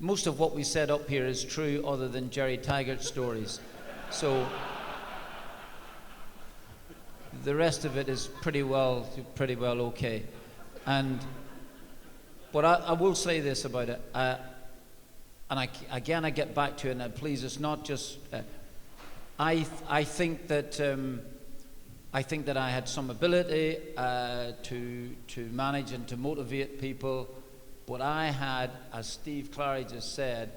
most of what we said up here is true other than Gerry Taggart stories. So the rest of it is pretty well okay. But I will say this about it, and I get back to it, and please, it's not just, I think that I had some ability to manage and to motivate people, but I had, as Steve Claridge has said,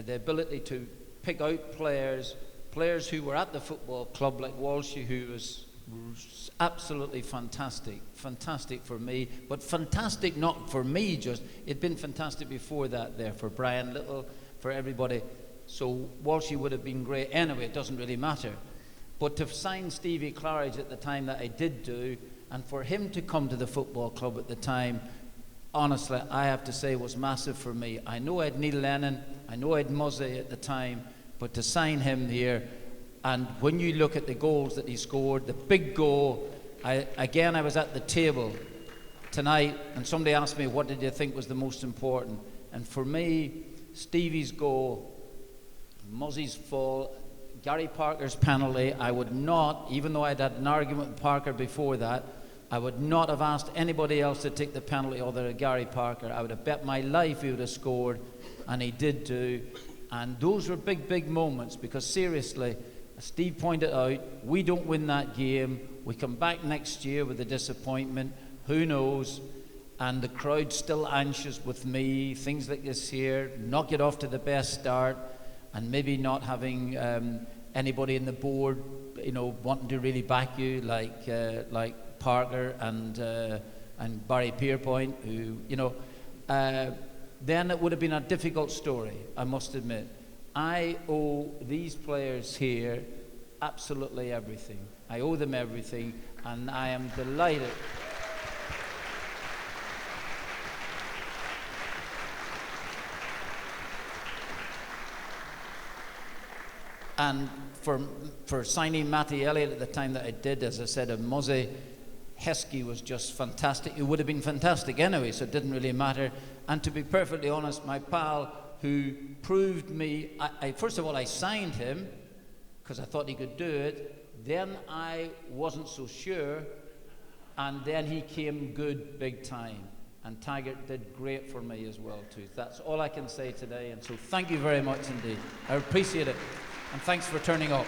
the ability to pick out players who were at the football club, like Walsh, who was absolutely fantastic for me, but fantastic not for me just, it'd been fantastic before that there, for Brian Little, for everybody. So Walshy would have been great anyway, it doesn't really matter. But to sign Stevie Claridge at the time that I did do, and for him to come to the football club at the time, honestly, I have to say was massive for me. I know I had Neil Lennon, I know I had Muzzy at the time, but to sign him here, and when you look at the goals that he scored, the big goal, I was at the table tonight, and somebody asked me, what did you think was the most important? And for me, Stevie's goal, Muzzy's fall, Gary Parker's penalty, I would not, even though I'd had an argument with Parker before that, I would not have asked anybody else to take the penalty other than Gary Parker. I would have bet my life he would have scored, and he did do. And those were big moments, because seriously, as Steve pointed out, we don't win that game. We come back next year with a disappointment. Who knows? And the crowd's still anxious with me. Things like this here, not get off to the best start, and maybe not having anybody in the board, wanting to really back you, like Parker and Barry Pierpoint, who, then it would have been a difficult story, I must admit. I owe these players here absolutely everything. I owe them everything, and I am delighted. And for signing Mattioli at the time that I did, as I said, and Muzzy, Heskey was just fantastic. It would have been fantastic anyway, so it didn't really matter. And to be perfectly honest, my pal, who proved me, first of all, I signed him because I thought he could do it. Then I wasn't so sure, and then he came good big time. And Taggart did great for me as well too. That's all I can say today, and so thank you very much indeed. I appreciate it, and thanks for turning up.